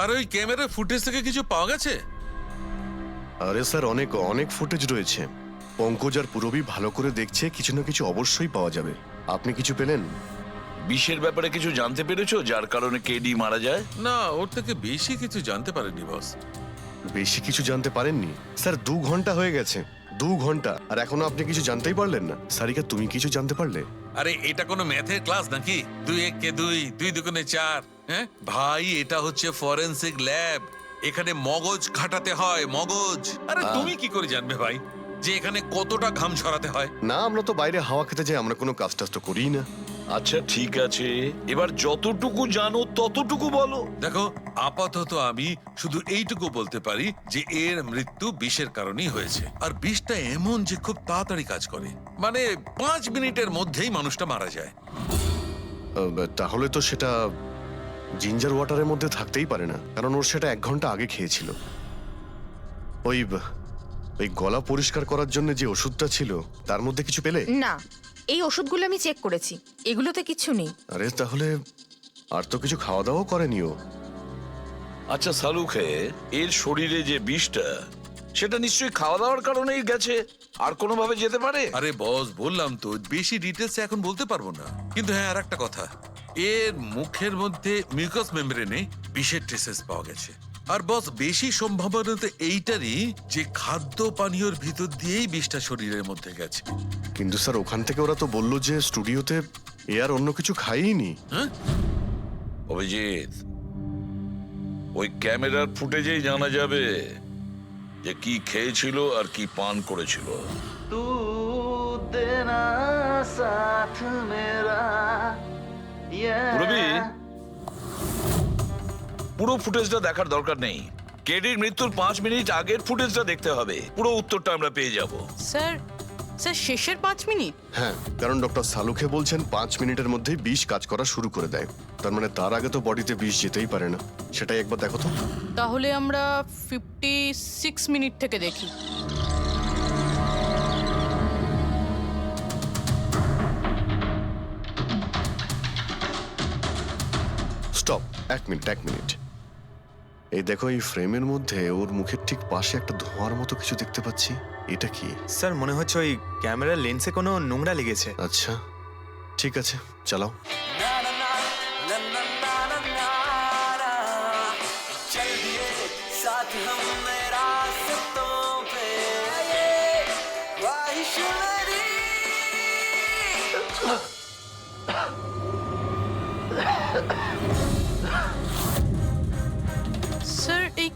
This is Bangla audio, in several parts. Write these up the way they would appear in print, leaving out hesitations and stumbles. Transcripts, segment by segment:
আর ওই ক্যামেরার ফুটেজ থেকে কিছু পাওয়া গেছে? আরে স্যার, অনেক অনেক ফুটেজ রয়েছে। পঙ্কজ আর পুরবী ভালো করে দেখছে, কিছু না কিছু অবশ্যই পাওয়া যাবে। আপনি কিছু পেলেন? বিষের ব্যাপারে কিছু জানতে পেরেছো যার কারণে কেডি মারা যায়? না, ওর থেকে বেশি কিছু জানতে পারেনি বস। বেশি কিছু জানতে পারেননি স্যার? 2 ঘন্টা হয়ে গেছে, 2 ঘন্টা, আর এখনো আপনি কিছু জানতেই পারলেন না। সারিকা, তুমি কিছু জানতে পারলে? আরে এটা কোনো ম্যাথের ক্লাস নাকি? 2 1 কে 2, 2 2 4। হ্যাঁ ভাই, এটা হচ্ছে ফরেনসিক ল্যাব। এখানে মগজ খাটাতে হয়, মগজ। আরে তুমি কি করে জানবে ভাই যে এখানে কতটা ঘাম ছড়াতে হয়? না, আমরা তো বাইরে হাওয়া খেতে যাই, আমরা কোনো কাজ টাজ তো করিই না। আচ্ছা ঠিক আছে, এবার যতটুকু জানো ততটুকু বলো। দেখো, আপাতত আমি শুধু এইটুকু বলতে পারি যে এর মৃত্যু বিষের কারণেই হয়েছে। আর বিষটা এমন যে খুব তাড়াতাড়ি কাজ করে, মানে 5 মিনিটের মধ্যেই মানুষটা মারা যায়। তাহলে তো সেটা জিঞ্জার ওয়াটারের মধ্যে থাকতেই পারে না, কারণ ওর সেটা 1 ঘন্টা আগে খেয়েছিল। ওই ওই গলা পরিষ্কার করার জন্য যে ওষুধটা ছিল তার মধ্যে কিছু পেলে? না, এই ওষুধগুলো আমি চেক করেছি, এগুলোতে কিছু নেই। আরে তাহলে আর তো কিছু খাওয়া দাওয়া করেনি ও। আচ্ছা সালুখে, এর শরীরে যে বিষটা, সেটা নিশ্চয়ই খাওয়া দাওয়ার কারণেই গেছে, আর কোনোভাবে যেতে পারে? আরে বস, বললাম তো বেশি ডিটেলস এখন বলতে পারবো না। কিন্তু হ্যাঁ, আর একটা কথা, এর মুখের মধ্যে মিউকাস মেমব্রেনে বিষের ট্রেসেস পাওয়া গেছে। আর বস, বেশি সম্ভাবনা তো এইটারই যে খাদ্য পানীয়র ভিতর দিয়েই বিষটা শরীরের মধ্যে গেছে। কিন্তু স্যার, ওখান থেকে ওরা তো বললো যে স্টুডিওতে এ আর অন্য কিছু খাইনি। হ্যাঁ, অভিজিৎ, ওই ক্যামেরার ফুটেজেই জানা যাবে যে কি খেয়েছিল আর কি পান করেছিল। तू देना साथ मेरा পুরবী, পুরো ফুটেজটা দেখার দরকার নেই। কেডির মৃত্যুর 5 মিনিট আগের ফুটেজটা দেখতে হবে, পুরো উত্তরটা আমরা পেয়ে যাব। স্যার, স্যার শেষের 5 মিনিট? হ্যাঁ, কারণ ডক্টর সালুখে বলছেন 5 মিনিটের মধ্যেই বিষ কাজ করা শুরু করে দেয়। তার মানে তার আগে তো বডিতে বিষ যেতেই পারে না। সেটাই একবার দেখো তো। তাহলে আমরা 56 মিনিট থেকে দেখি। Stop, 1 minute 1 minute. এই দেখো, এই ফ্রেমের মধ্যে ওর মুখের ঠিক পাশে একটা ধোঁয়ার মতো কিছু দেখতে পাচ্ছি। এটা কি? স্যার, মনে হচ্ছে ওই ক্যামেরার লেন্সে কোনো নোংরা লেগেছে। আচ্ছা ঠিক আছে, চালাও। चल दिए साथ हम रास्तों पे ख्वाहिश मेरी স্যার, এই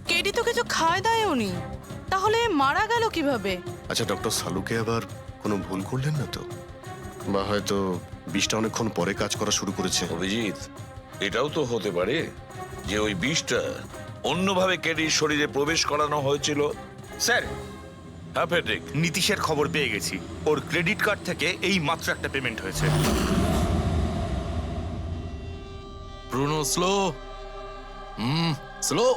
কেডি তো কিছু খায় দায়ও নি, তাহলে মারা গেল কিভাবে? আচ্ছা, ডক্টর সালুকে আবার কোনো ভুল করলেন না তো? বা হয়তো বিষটা অনেকক্ষণ পরে কাজ করা শুরু করেছে। অভিজিৎ, এটাও তো হতে পারে যে ওই বিষটা অন্যভাবে কেডির শরীরে প্রবেশ করানো হয়েছিল। স্যার, হ্যাঁ ফেডরিক, নীতিশের খবর পেয়ে গেছি। ওর ক্রেডিট কার্ড থেকে এই মাত্র একটা পেমেন্ট হয়েছে। Bruno, slow. Slow.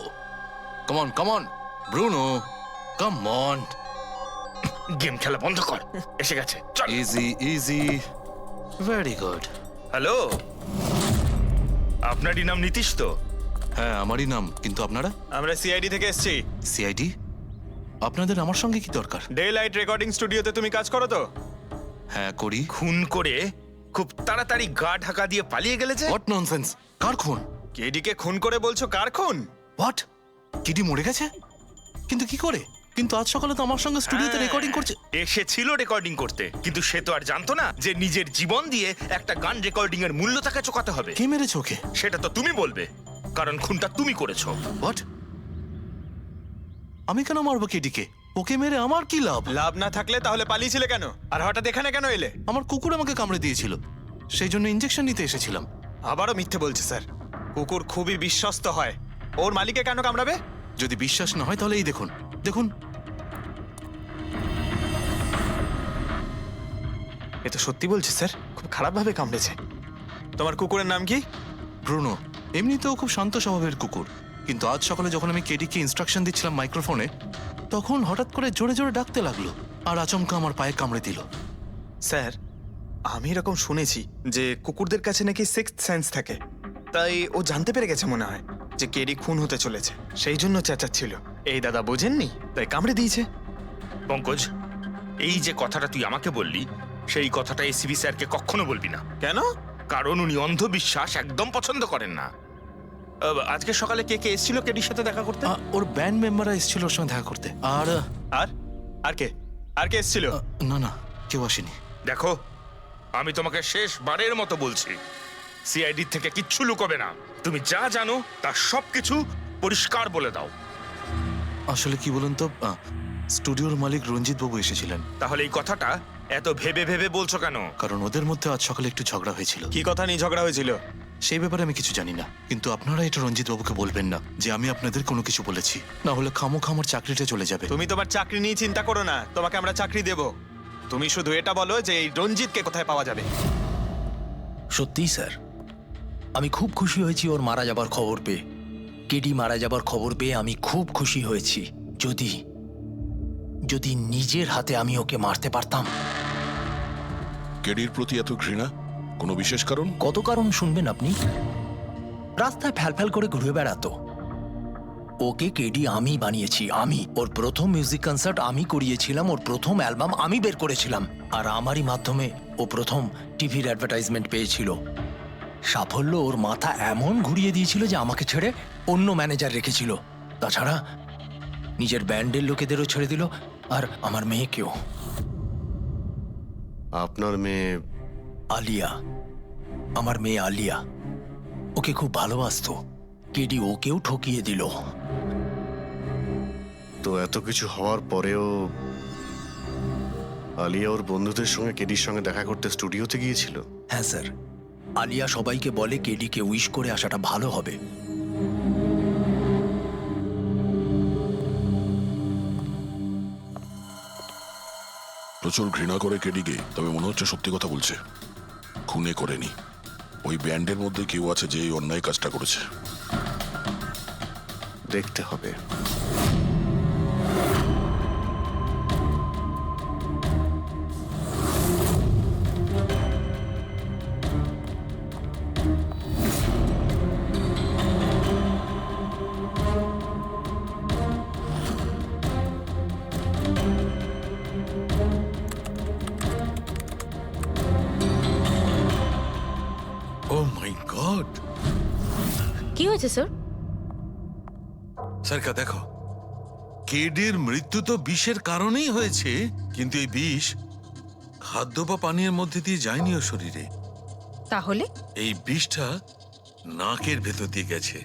Come on. Bruno, come on. Game খেলা বন্ধ কর, এসে গেছে। চল। Easy. Very good. হ্যালো, আপনারই নাম নীতিশ তো? হ্যাঁ, আমারই নাম, কিন্তু আপনারা? আমরা সিআইডি থেকে এসেছি। সিআইডি? আপনাদের আমার সঙ্গে কি দরকার? ডে লাইট রেকর্ডিং স্টুডিওতে তুমি কাজ করো তো? হ্যাঁ, করি। খুন করে খুব তাড়াতাড়ি গা ঢাকা দিয়ে পালিয়ে গেলে যে? What nonsense! কার খুন? কেডিকে খুন করে বলছো কার খুন? হোয়াট? কিডি মরে গেছে? কিন্তু কি করে? কিন্তু আজ সকালে তো আমার সঙ্গে স্টুডিওতে রেকর্ডিং করছে। এসেছিল রেকর্ডিং করতে, কিন্তু সে তো আর জানতো না যে নিজের জীবন দিয়ে একটা গান রেকর্ডিং এর মূল্য তাকে চোকাতে হবে। কে মেরেছে ওকে? সেটা তো তুমি বলবে, কারণ খুনটা তুমি করেছো। হোয়াট? আমি কেন মারবো কেডিকে? ওকে মেরে আমার কি লাভ? লাভ না থাকলে তাহলে পালিয়েছিলে কেন? আর হঠাৎ এখানে কেন এলে? আমার কুকুর আমাকে কামড়ে দিয়েছিল, সেই জন্য ইনজেকশন নিতে এসেছিলাম। আবারও মিথ্যে বলছে স্যার। কুকুর খুবই বিশ্বস্ত হয়, ওর মালিককে কেন কামড়াবে? যদি বিশ্বাস না হয় তাহলে এই দেখুন। এ তো সত্যি বলছে স্যার, খুব খারাপ ভাবে কামড়েছে। তোমার কুকুরের নাম কি? ব্রুনো। এমনিতেও খুব শান্ত স্বভাবের কুকুর, কিন্তু আজ সকালে যখন আমি কেডিকে ইনস্ট্রাকশন দিচ্ছিলাম মাইক্রোফোনে, তখন হঠাৎ করে জোরে জোরে ডাকতে লাগলো আর আচমকা আমার পায়ে কামড়ে দিল। স্যার, আমি এরকম শুনেছি যে কুকুরদের কাছে নাকি সিক্সথ সেন্স থাকে, তাই ও জানতে পেরে গেছে মনে হয় যে কেডি খুন হতে চলেছে, সেই জন্য চেঁচাচ্ছিল। এই দাদা বোঝেননি, তাই কামড়ে দিয়েছে। পঙ্কজ, এই যে কথাটা তুই আমাকে বললি, সেই কথাটা এসিবি স্যারকে কখনো বলবি না। কেন? কারণ উনি অন্ধবিশ্বাস একদম পছন্দ করেন না। আজকে সকালে কে কে এসেছিল কেডির সাথে দেখা করতে? ওর ব্যান্ড মেম্বাররা এসেছিল ওর সঙ্গে দেখা করতে। আর আর আর কে আর কে এসেছিল? না না, কেউ আসেনি। দেখো, আমি তোমাকে শেষবারের মতো বলছি, সিআইডি থেকে কিচ্ছু লুকোবে না। তুমি যা জানো তার সবকিছু পরিষ্কার বলে দাও। আসলে কি বলুন তো, স্টুডিওর মালিক রঞ্জিত বাবু এসেছিলেন। তাহলে এই কথাটা এত ভেবে ভেবে বলছো কেন? কারণ ওদের মধ্যে আজ সকালে একটু ঝগড়া হয়েছিল। কি কথা নিয়ে ঝগড়া হয়েছিল? সেই ব্যাপারে আমি কিছু জানি না, কিন্তু আপনারা এটা রঞ্জিত বাবুকে বলবেন না যে আমি আপনাদের কোনো কিছু বলেছি, না হলে খামোখা আমার চাকরিটা চলে যাবে। তুমি তোমার চাকরি নিয়ে চিন্তা করো না, তোমাকে আমরা চাকরি দেব। তুমি শুধু এটা বলো যে এই রঞ্জিতকে কোথায় পাওয়া যাবে। সত্যি স্যার, আমি খুব খুশি হয়েছি ওর মারা যাবার খবর পেয়ে। কেডি মারা যাবার খবর পেয়ে আমি খুব খুশি হয়েছি। যদি যদি নিজের হাতে আমি ওকে মারতে পারতাম। কেডির প্রতি এত ঘৃণা, কোনো বিশেষ কারণ? কত কারণ শুনবেন আপনি? রাস্তায় ফ্যালফ্যাল করে ঘুরে বেড়াতো। ওকে কেডি আমি বানিয়েছি, আমি। ওর প্রথম মিউজিক কনসার্ট আমি করিয়েছিলাম, ওর প্রথম অ্যালবাম আমি বের করেছিলাম, আর আমারই মাধ্যমে ও প্রথম টিভির অ্যাডভার্টাইজমেন্ট পেয়েছিল। সাফল্য ওর মাথা এমন ঘুরিয়ে দিয়েছিল যে আমাকে ছেড়ে অন্য ম্যানেজার রেখেছিল। তাছাড়া নিজের ব্যান্ডের লোকেদেরও ছেড়ে দিল, আর আমার মেয়েকেও। আপনার মেয়ে? আলিয়া, আমার মেয়ে আলিয়া। ওকে খুব ভালোবাসতো। কেডি ওকেও ঠকিয়ে দিল। তো এত কিছু হওয়ার পরেও আলিয়া ওর বন্ধুদের সঙ্গে কেডির সঙ্গে দেখা করতে স্টুডিওতে গিয়েছিল? হ্যাঁ স্যার, আলিয়া সবাইকে বলে কেডিকে উইশ করে আসাটা ভালো হবে। প্রচুর ঘৃণা করে কেডিকে, তবে মনে হচ্ছে সত্যি কথা বলছে। খুনে করেনি, ওই ব্যান্ডের মধ্যে কেউ আছে যে এই অন্যায় কাজটা করেছে। দেখতে হবে। ও মাই গড! কি হয়েছে স্যার? সারকা দেখো, কেডির মৃত্যু তো বিষের কারণেই হয়েছে, কিন্তু এই বিষ খাদ্য বা পানীয়ের মধ্যে দিয়ে যায়নি ওর শরীরে। তাহলে এই বিষটা নাকের ভেতর দিয়ে গেছে।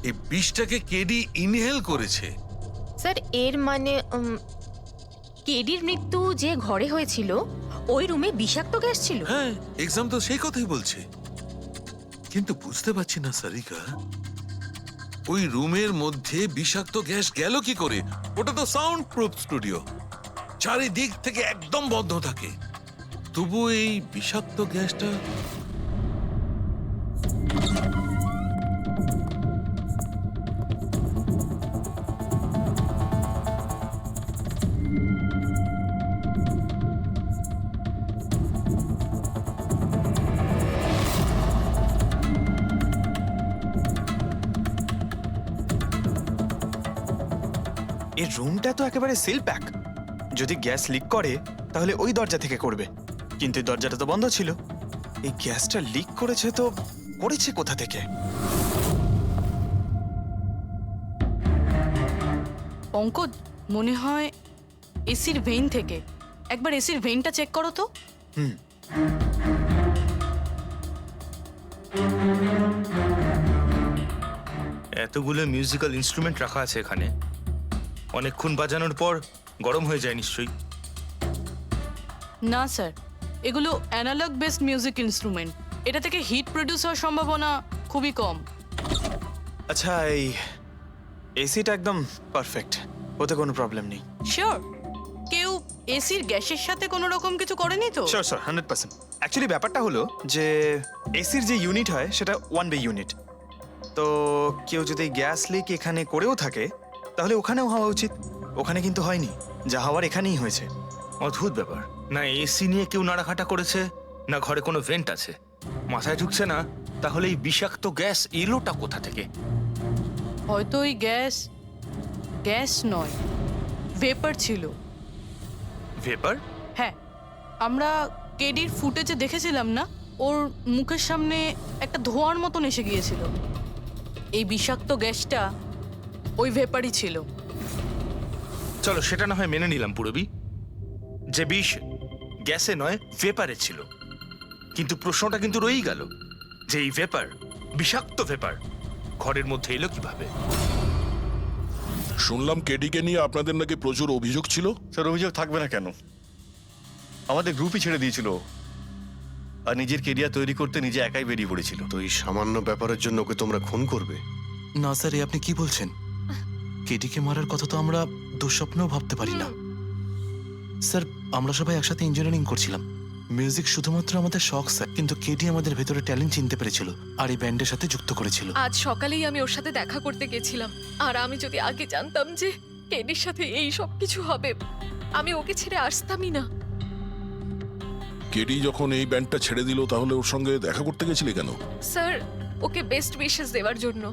এই বিষটাকে কেডি ইনহেল করেছে। স্যার, এর মানে কেডির মৃত্যু যে ঘরে হয়েছিল ওই রুমে বিষাক্ত গ্যাস ছিল? হ্যাঁ, এক্সাম তো সেই কথাই বলছে, কিন্তু বুঝতে পারছি না সারিকা, ওই রুমের মধ্যে বিষাক্ত গ্যাস গেল কি করে? ওটা তো সাউন্ড প্রুফ স্টুডিও, চারিদিক থেকে একদম বন্ধ থাকে, তবু এই বিষাক্ত গ্যাসটা। এই রুমটা তো একেবারে সিল প্যাক। যদি গ্যাস লিক করে তাহলে ওই দরজা থেকে করবে, কিন্তু এই দরজাটা তো বন্ধ ছিল। এই গ্যাসটা লিক করেছে তো করেছে কোথা থেকে? পঙ্কজ, মনে হয় এসির ভেইন থেকে। একবার এসির ভেইনটা চেক করো তো। এতগুলো মিউজিক্যাল ইনস্ট্রুমেন্ট রাখা আছে এখানে, অনেকক্ষণ বাজানোর পর গরম হয়ে যায় নিশ্চয়ই। না স্যার, এগুলো অ্যানালগ বেসড মিউজিক ইনস্ট্রুমেন্ট। এটা থেকে হিট প্রডিউস হওয়ার সম্ভাবনা খুবই কম। আচ্ছা, এই এসিটা একদম পারফেক্ট, ওতে কোনো প্রবলেম নেই? শিওর? কেউ এসির গ্যাসের সাথে কোনো রকম কিছু করেনি তো? Sure sir, 100%। অ্যাকচুয়ালি ব্যাপারটা হলো যে এসির যে ইউনিট হয় সেটা ওয়ান ওয়ে ইউনিট। তো কেউ যদি গ্যাস লিক এখানে করেও থাকে তাহলে ওখানেও হওয়া উচিত। ওখানে কিন্তু হয়নি, যা হওয়ার এখানেই হয়েছে। অদ্ভুত ব্যাপার, না এসি নিয়ে কেউ নাড়াঘাটা করেছে, না ঘরে কোনো ভেন্ট আছে, মাথায় ঢুকছে না। তাহলে এই বিষাক্ত গ্যাস এলোটা কোথা থেকে? হয়তো ওই গ্যাস নয়, ভেপার ছিল। ভেপার? হ্যাঁ, আমরা কেডির ফুটেজে দেখেছিলাম না, ওর মুখের সামনে একটা ধোঁয়ার মতন এসে গিয়েছিল। এই বিষাক্ত গ্যাসটা ওই ভেপারই ছিল। চলো সেটা না হয় মেনে নিলাম পুরবি, যে বিষ গ্যাসে নয় ভেপারে ছিল। কিন্তু প্রশ্নটা কিন্তু রয়েই গেল যে এই ভেপার, বিষাক্ত ভেপার, ঘরের মধ্যে এলো কিভাবে? শুনলাম কেডিকে নিয়ে আপনাদের নাকি প্রচুর অভিযোগ ছিল। স্যার অভিযোগ থাকবে না কেন? আমাদের গ্রুপই ছেড়ে দিয়েছিল ও। আর নিজের কেরিয়ার তৈরি করতে নিজে একাই বেরিয়ে পড়েছিল। তো এই সামান্য ব্যাপারের জন্য ওকে তোমরা খুন করবে? না স্যার, এ আপনি কি বলছেন? কেডিকে মারার কথা তো আমরা দুঃস্বপ্নেও ভাবতে পারি না। স্যার, আমরা সবাই একসাথে ইঞ্জিনিয়ারিং করছিলাম। মিউজিক শুধুমাত্র আমাদের শখ স্যার, কিন্তু কেডি আমাদের ভেতরে ট্যালেন্ট চিনতে পেরেছিল আর এই ব্যান্ডের সাথে যুক্ত করেছিল। আজ সকালেই আমি ওর সাথে দেখা করতে গেছিলাম, আর আমি যদি আগে জানতাম যে কেডির সাথে এই সব কিছু হবে, আমি ওকে ছেড়ে আসতামই না। কেডি যখন এই ব্যান্ডটা ছেড়ে দিল তাহলে ওর সঙ্গে দেখা করতে গেছিলে কেন? স্যার, ওকে বেস্ট উইশেস দেওয়ার জন্য।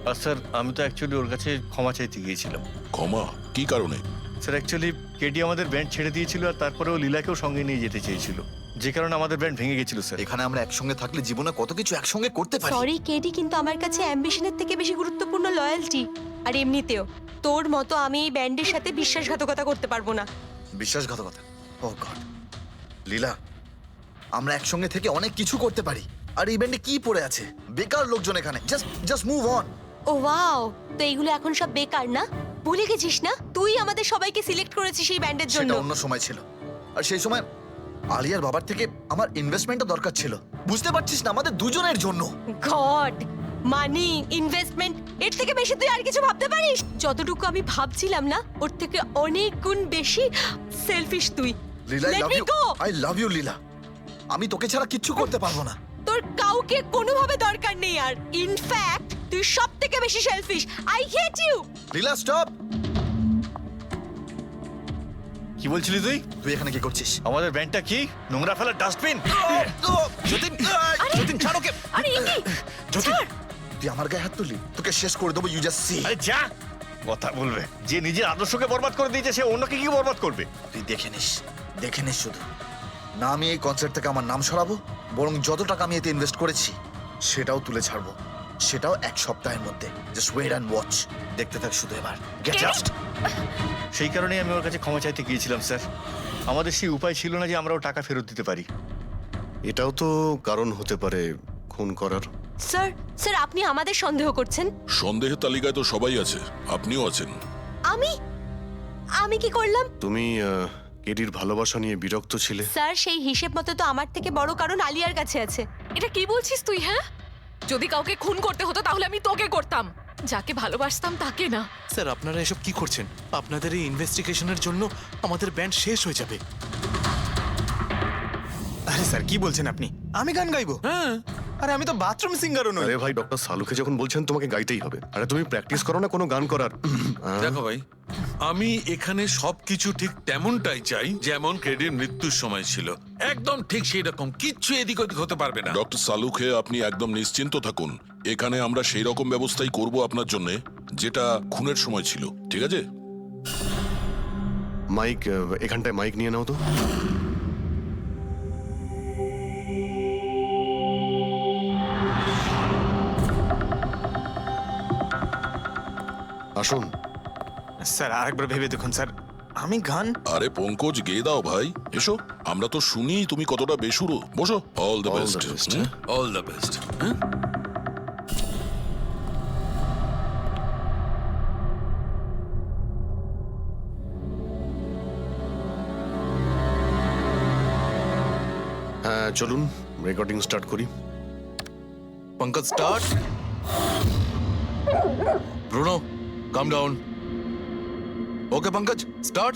আর স্যার আমি তো অ্যাকচুয়ালি ওর কাছে ক্ষমা চাইতে গিয়েছিলাম। ক্ষমা? কি কারণে? স্যার অ্যাকচুয়ালি কেডি আমাদের ব্যান্ড ছেড়ে দিয়েছিল আর তারপরে ও লীলাকেও সঙ্গে নিয়ে যেতে চেয়েছিল, যে কারণে আমাদের ব্যান্ড ভেঙে গেছিল স্যার। এখানে আমরা একসঙ্গে থাকলে জীবনে কত কিছু একসঙ্গে করতে পারি। সরি কেডি, কিন্তু আমার কাছে অ্যাম্বিশনের থেকে বেশি গুরুত্বপূর্ণ লয়্যালটি। আর এমনিতেও তোর মতো আমি এই ব্যান্ডের সাথে বিশ্বাসঘাতকতা করতে পারবো না। বিশ্বাসঘাতকতা? ও গড লীলা, আমরা একসঙ্গে থেকে অনেক কিছু করতে পারি। আর এই ব্যান্ডে কি পড়ে আছে? বেকার লোকজন এখানে। Just move on. Oh wow, তো এইগুলো এখন সব বেকার না? ভুলে গেছিস না তুই আমাদের সবাইকে সিলেক্ট করেছিস এই ব্যান্ডের জন্য? সেটা অন্য সময় ছিল, আর সেই সময় আলিয়ার বাবার থেকে আমার ইনভেস্টমেন্টও দরকার ছিল। বুঝতে পারছিস না, আমাদের দুজনের জন্য। গড, মানি, ইনভেস্টমেন্ট, এর থেকে বেশি তুই আর কিছু ভাবতে পারিস? যতটুকু আমি ভাবছিলাম না, ওর থেকে অনেক গুণ বেশি সেলফিশ তুই। Leela, Let me go! I love you Leela. আমি তোকে ছাড়া কিচ্ছু করতে পারবো না। তোর কাউকে কোনোভাবে দরকার নেই আর। ইনফ্যাক্ট তুই সব থেকে বেশি selfish. I hate you. Leela stop. কি বলছিলি তুই? তুই এখানে কি করছিস? আমাদের ব্যান্ডটা কি নোংরা ফেলার ডাস্টবিন? যতীন, যতীন ছাড় ওকে। আরে এ কি? যতীন, তুই আমার গায়ে হাত তুললি, তোকে শেষ করে দেবো। You just see. আরে যা, কথা বলবে। যে নিজের আদর্শকে বরবাদ করে দিয়েছে সে অন্যকে কি বরবাদ করবে? তুই দেখে নিস শুধু। না আমি এই কনসার্ট থেকে আমার নাম সরাবো, বরং যত টাকা আমি এতে ইনভেস্ট করেছি সেটাও তুলে ছাড়বো, সেটাও 1 সপ্তাহের মধ্যে। Just wait and watch. দেখতে থাক শুধু এবার। Get just. সেই কারণেই আমি ওর কাছে ক্ষমা চাইতে গিয়েছিলাম স্যার। আমাদের সেই উপায় ছিল না যে আমরাও টাকা ফেরত দিতে পারি। এটাও তো কারণ হতে পারে খুন করার। স্যার আপনি আমাদের সন্দেহ করছেন? সন্দেহের তালিকায় তো সবাই আছে, আপনিও আছেন। আমি কি করলাম? তুমি কেডির ভালোবাসা নিয়ে বিরক্ত ছিলে। স্যার সেই হিসেব মতো তো আমার থেকে বড় কারণ আলিয়ার কাছে আছে। এটা কি বলছিস তুই? হ্যাঁ, যদি কাউকে খুন করতে হতো তাহলে আমি তোকে করতাম, যাকে ভালোবাসতাম তাকে না। স্যার, আপনারা এসব কি করছেন? আপনাদের এই ইনভেস্টিগেশনের জন্য আমাদের ব্যান্ড শেষ হয়ে যাবে। আরে স্যার কি বলছেন আপনি? আমি গান গাইবো? হ্যাঁ। আরে আমি তো বাথরুম সিঙ্গারও নই। আরে ভাই, ডক্টর সালুকে যখন বলছেন তোমাকে গাইতেই হবে। আরে তুমি প্র্যাকটিস করো না কোনো গান করার? দেখো ভাই, আমি এখানে সবকিছু ঠিক তেমনটাই চাই যেমন কেডির মৃত্যুর সময় ছিল। একদম ঠিক সেই রকম, কিচ্ছু এদিক ওদিক হতে পারবে না। ডক্টর সালুকে আপনি একদম নিশ্চিন্ত থাকুন। এখানে আমরা সেই রকম ব্যবস্থাই করব আপনার জন্য যেটা খুনের সময় ছিল, ঠিক আছে? মাইক, এখানটায় মাইক নিয়ে নাও তো। আসুন স্যার আরেকবার ভেবে দেখুন স্যার, আমি গান। আরে পঙ্কজ, গেয়ে দাও ভাই, এসো। আমরা তো শুনি তুমি কতটা বেসুরো। বসো। All the best. All the best. হ্যাঁ চলুন রেকর্ডিং স্টার্ট করি। পঙ্কজ, স্টার্ট। ব্রুনো, কাম ডাউন। ওকে পঙ্কজ, স্টার্ট।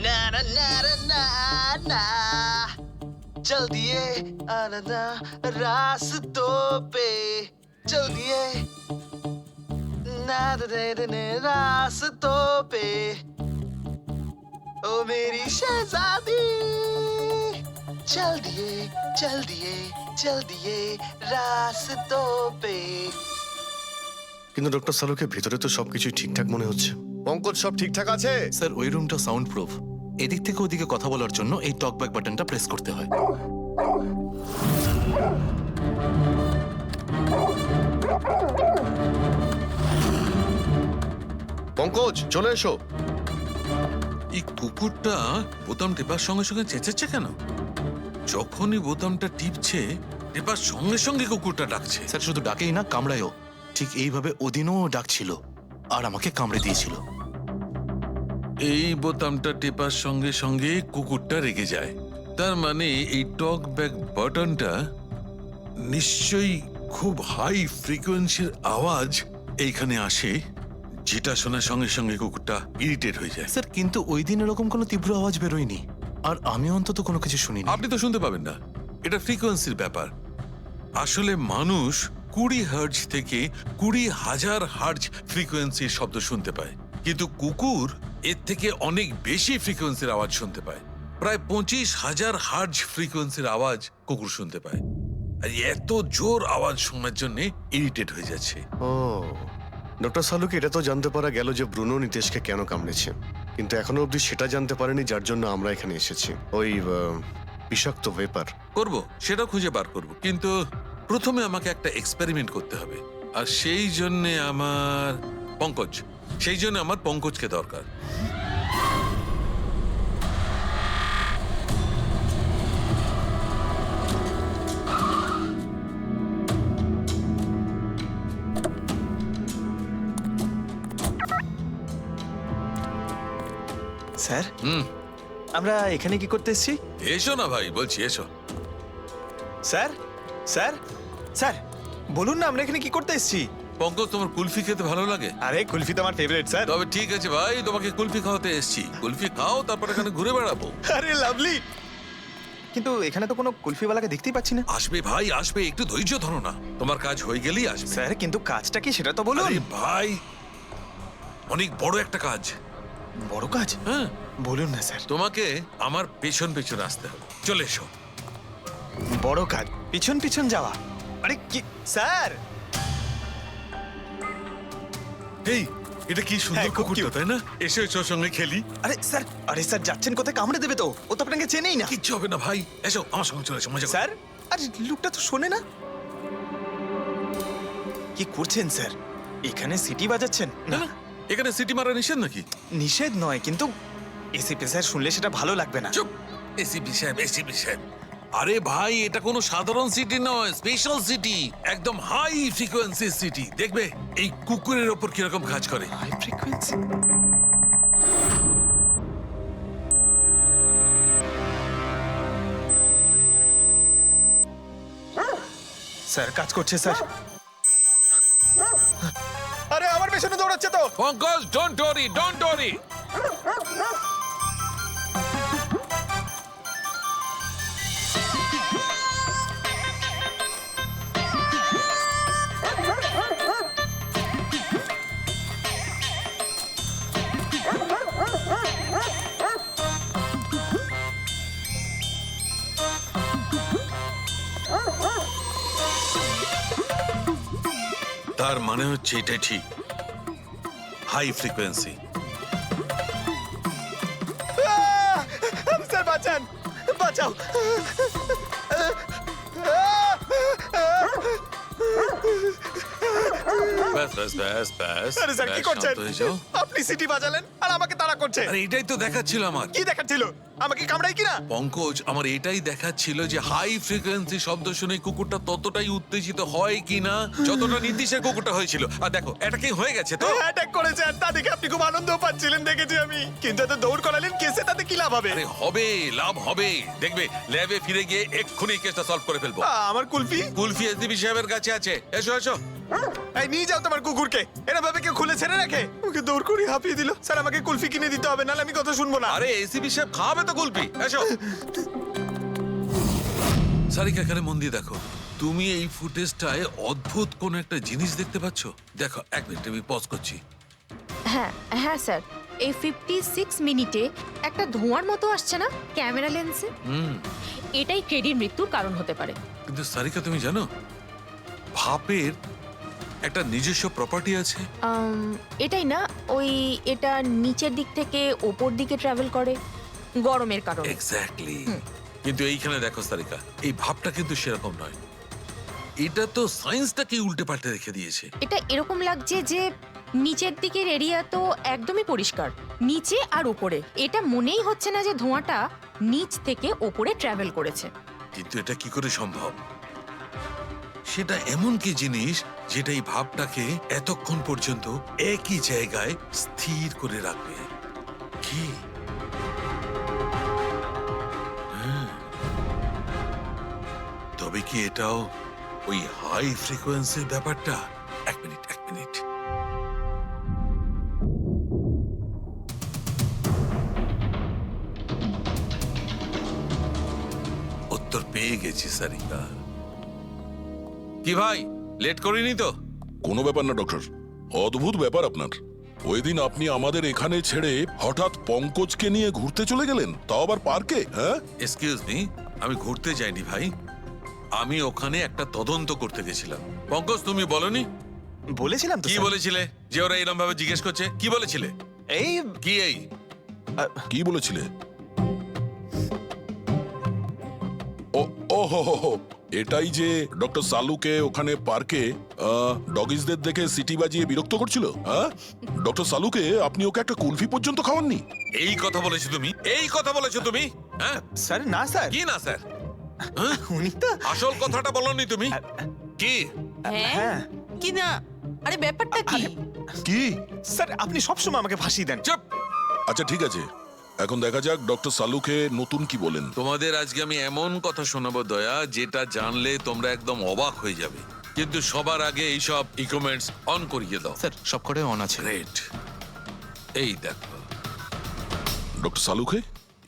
ना ना ना ना ना चल दिए आना रास्तों पे चल दिए ना दे रास्तों पे ओ मेरी शहजादी चल दिए चल दिए रास्तों पे। কিন্তু ডক্টর সালুকে ভিতরে তো সবকিছুই ঠিকঠাক মনে হচ্ছে। পঙ্কজ, সব ঠিকঠাক আছে? স্যার ওই রুমটা সাউন্ড প্রুফ। এদিক থেকে ওদিকে কথা বলার জন্য এই টক ব্যাক বাটনটা প্রেস করতে হয়। পঙ্কজ, চলে এসো। এই কুকুরটা বোতাম টেপার সঙ্গে সঙ্গে চেঁচাচ্ছে কেন? যখনই বোতামটা টিপছে টেপার সঙ্গে সঙ্গে কুকুরটা ডাকছে। স্যার শুধু ডাকেই না, কামড়ায়ও। ঠিক এইভাবে ওদিনও ডাকছিল আর আমাকে কামড়ে দিয়েছিল। এই বোতামটা টেপার সঙ্গে সঙ্গে কুকুরটা রেগে যায়। তার মানে এই টক ব্যাক বাটনটা নিশ্চয়ই খুব হাই ফ্রিকোয়েন্সির আওয়াজ এইখানে আসে, যেটা শোনার সঙ্গে সঙ্গে কুকুরটা ইরিটেট হয়ে যায়। স্যার কিন্তু ওই দিন এরকম কোনো তীব্র আওয়াজ বেরোয়নি, আর আমি অন্তত কোনো কিছু শুনিনি। আপনি তো শুনতে পাবেন না, এটা ফ্রিকোয়েন্সির ব্যাপার। আসলে মানুষ 20 হার্জ থেকে 20,000 হার্জ ফ্রিকোয়েন্সির শব্দ শুনতে পায়, কিন্তু কুকুর এর থেকে অনেক বেশি ফ্রিকোয়েন্সির আওয়াজ শুনতে পায়। প্রায় 25,000 হার্জ ফ্রিকোয়েন্সির আওয়াজ কুকুর শুনতে পায়। আর এত জোর আওয়াজ শোনার জন্য ইরিটেট হয়ে যাচ্ছে। ও, ডক্টর সালুকে এটা তো জানতে পারা গেল যে ব্রুনো নিতেশকে কেন কামড়েছে, কিন্তু এখনো অবধি সেটা জানতে পারেনি যার জন্য আমরা এখানে এসেছি। ওই বিষাক্ত ভেপার করব, সেটা খুঁজে বার করব, কিন্তু প্রথমে আমাকে একটা এক্সপেরিমেন্ট করতে হবে। আর সেই জন্য আমার পঙ্কজকে দরকার। স্যার, হুম, আমরা এখানে কি করতে এসেছি? এসো না ভাই, বলছি এসো। স্যার স্যার স্যার বলুন না, আমরা এখানে কি করতে এসেছি? পঙ্কজ, তোমার কুলফি খেতে ভালো লাগে? আরে কুলফি তো আমার ফেভারিট স্যার। তবে ঠিক আছে ভাই, তোমাকে কুলফি খাওয়াতে এসেছি। কুলফি খাও, তারপর এখানে ঘুরে বেড়াবো। আরে লাভলি, কিন্তু এখানে তো কোনো কুলফিওয়ালাকে দেখতেই পাচ্ছি না। আসবে ভাই, আসবে, একটু ধৈর্য ধরো না, তোমার কাজ হয়ে গেলেই আসবে। স্যার কিন্তু কাজটা কি সেটা তো বলুন। আরে ভাই, অনেক বড় একটা কাজ। বড় কাজ? হ্যাঁ, বলুন না স্যার। তোমাকে আমার পেছন পেছন আসতে হবে। চলে এসো। বড় কাজ, পিছন পিছন যাওয়া? আরে কি স্যার! এই, এটা কি সুন্দর হ্যাঁ, খুব কুকুরটা, cute। তাই না? এসো এসো, ওর সঙ্গে খেলি। আরে স্যার যাচ্ছেন কোথায়? কামড়ে দেবে তো, ও তো আপনাকে চেনেই না। কিচ্ছু হবে না ভাই, এসো আমার সঙ্গে, চলে এসো, মজা করো। স্যার, আরে লোকটা তো শোনে না। কি করছেন স্যার? এখানে সিটি বাজাচ্ছেন? না না, এখানে সিটি মারা নিষেধ নাকি? নিষেধ নয়, কিন্তু এসিপি স্যার শুনলে সেটা ভালো লাগবে না। চুপ, এসিপি সাহেব, এসিপি সাহেব। আরে ভাই, এটা কোনো সাধারণ সিটি নয়, স্পেশাল সিটি, একদম হাই ফ্রিকোয়েন্সি সিটি। দেখবে এই কুকুরের ওপর কিরকম কাজ করে। High frequency? স্যার কাজ করছে স্যার। আরে আমার পেছনে দৌড়াচ্ছে তো। Pankaj, don't worry, don't worry. তার মানে হচ্ছে এটা ঠিক হাই ফ্রিকোয়েন্সি। স্যার বাঁচান, বাঁচাও। ব্যাস ব্যাস ব্যাস ব্যাস। আরে স্যার কি ব্যাস, করছেন? শান্ত হয়ে যাও। আপনি সিটি বাজালেন আর আমাকে তাড়া করছেন। আরে এটাই তো দেখাচ্ছিল আমার। কি দেখাচ্ছিল? আমাকে কামড়াই কিনা? পঙ্কজ, আমার এটাই দেখাচ্ছিল যে হাই ফ্রিকোয়েন্সি শব্দ শুনে কুকুরটা ততটাই উত্তেজিত হয় কিনা যতটা নির্দিষ্ট কুকুরটা হয়েছিল। আর দেখো, এটা কি হয়ে গেছে তো? অ্যাটাক করেছে, আর তা দেখে আপনি খুব আনন্দ পাচ্ছিলেন দেখেছি আমি। কিন্তু এত দৌড় করালেন কেসে, তাতে কি লাভ হবে? আরে হবে, লাভ হবে। দেখবে ল্যাবে ফিরে গিয়ে এক্ষুনি কেসটা সলভ করে ফেলবো। আমার কুলফি? কুলফি এসডিপি সাহেবের কাছে আছে। এসো এসো। এই নিয়ে যাও তোমার কুকুরকে। এরা ভাবে কেউ খুলে ছেড়ে রাখে? ওকে দৌড় করে হাঁপিয়ে দিল। স্যার আমাকে কুলফি কিনে দিতে হবে, নাহলে আমি কথা শুনবো না। আরে এসিপি সাহেব খাওয়াবে তো কুলফি। এসো। সারিকা, এখানে মন দিয়ে দেখো। তুমি এই ফুটেজটায় অদ্ভুত কোন একটা জিনিস দেখতে পাচ্ছ? দেখো, এক মিনিট, আমি পজ করছি। হ্যাঁ হ্যাঁ স্যার, এই 56 মিনিটে একটা ধোঁয়ার মতো আসছে না ক্যামেরা লেন্সে? এটাই কেডির মৃত্যুর কারণ হতে পারে। কিন্তু সারিকা তুমি জানো ভাপের একটা নিজস্ব প্রপার্টি আছে। এটাই না, ওই এটা নিচের দিক থেকে ওপর দিকে ট্রাভেল করে গরমের কারণে। এক্স্যাক্টলি। কিন্তু এইখানে দেখো সারিকা, এই ভাবটা কিন্তু সেরকম নয়। এটা তো সায়েন্সটাকে উল্টে পাল্টে রেখে দিয়েছে। এটা এরকম লাগছে যে নিচের দিকের এরিয়া তো একদমই পরিষ্কার, নিচে আর উপরে এটা মনেই হচ্ছে না যে ধোঁয়াটা নিচ থেকে ওপরে ট্রাভেল করেছে। কিন্তু এটা কি করে সম্ভব? সেটা এমন কি জিনিস যেটা এই ভাবটাকে এতক্ষণ পর্যন্ত একই জায়গায় স্থির করে রাখবে? কি? হ্যাঁ। তবে কি এটাও ওই হাই ফ্রিকোয়েন্সির ব্যাপারটা? এক মিনিট। উত্তর পেয়ে গেছি সারিকা। কি ভাই, লেট করিনি তো? কোনো ব্যাপার না ডক্টর, অদ্ভুত ব্যাপার আপনার। ওই দিন আপনি আমাদের এখানে ছেড়ে হঠাৎ পঙ্কজকে নিয়ে ঘুরতে চলে গেলেন, তাও আবার পার্কে। হ্যাঁ, এক্সকিউজ মি, আমি ঘুরতে যাইনি ভাই, আমি ওখানে একটা তদন্ত করতে গেছিলাম। পঙ্কজ তুমি বলনি? বলেছিলাম তো কি স্যার। বলেছিলে যে ওরা এরকম ভাবে জিজ্ঞেস করছে? কি বলেছিলে? এই কি এই? কি বলেছিলে? ও হো, এটাই যে ডক্টর সালুকে ওখানে পার্কে ডগিজদের দেখে সিটি বাজিয়ে বিরক্ত করছিল। হ্যাঁ, ডক্টর সালুকে আপনি ওকে একটা কুলফি পর্যন্ত খাওয়াননি। এই কথা বলেছো তুমি? এই কথা বলেছো তুমি? হ্যাঁ স্যার, না স্যার। কি না স্যার? হ্যাঁ? উনি তো আসল কথাটা বলনি তুমি। কি? হ্যাঁ। কি না, আরে ব্যাপারটা কি? কি? স্যার, আপনি সবসময় আমাকে ফাঁসি দেন। চুপ। আচ্ছা ঠিক আছে, এখন দেখা যাক ডক্টর সালুকে নতুন কি বলেন। তোমাদের আজকে আমি এমন কথা শোনাবো দয়া, যেটা জানলে তোমরা একদম অবাক হয়ে যাবে। কিন্তু সবার আগে এইসব ইকুইপমেন্টস অন করিয়ে দাও। স্যার সব কটাই অন আছে। গ্রেট। এই দেখো, ডক্টর সালুকে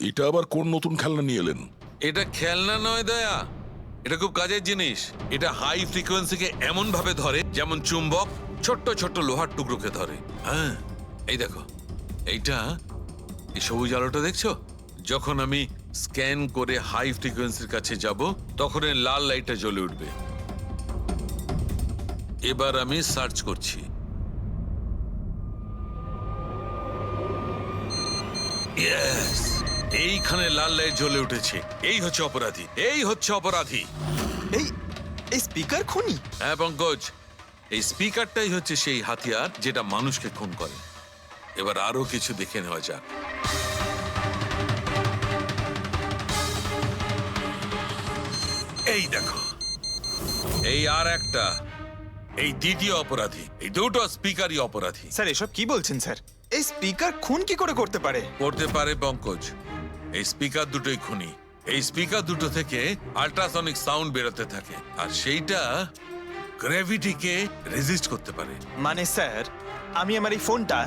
এটা আবার কোন নতুন খেলনা নিয়ে এলেন? এটা খেলনা নয় দয়া, এটা খুব কাজের জিনিস। এটা হাই ফ্রিকোয়েন্সিকে এমন ভাবে ধরে যেমন চুম্বক ছোট্ট ছোট্ট লোহার টুকরোকে ধরে। হ্যাঁ, এই দেখো, এইটা এই সবুজ আলোটা দেখছো? যখন আমি স্ক্যান করে হাই ফ্রিকোয়েন্সির কাছে যাব, তখন এই লাল লাইটটা জ্বলে উঠবে। এবার আমি সার্চ করছি। ইয়েস, এইখানে লাল লাইট জ্বলে উঠেছে। এই হচ্ছে অপরাধী, এই হচ্ছে অপরাধী। এই স্পিকার খুনি? হ্যাঁ পঙ্কজ, এই স্পিকারটাই হচ্ছে সেই হাতিয়ার যেটা মানুষকে খুন করে। এবার আরো কিছু দেখে নেওয়া যাক। এই দেখো, এই আর একটা, এই দ্বিতীয় অপরাধী। এই দুটো স্পিকারই অপরাধী। স্যার, এসব কি বলছেন স্যার? এই স্পিকার খুন কি করে করতে পারে? করতে পারে পঙ্কজ, এই স্পিকার দুটোই খুনি। এই স্পিকার দুটো থেকে আল্ট্রাসনিক সাউন্ড বেরোতে থাকে, আর সেইটা গ্র্যাভিটিকে রেজিস্ট করতে পারে। মানে স্যার, আমি আমার এই ফোনটা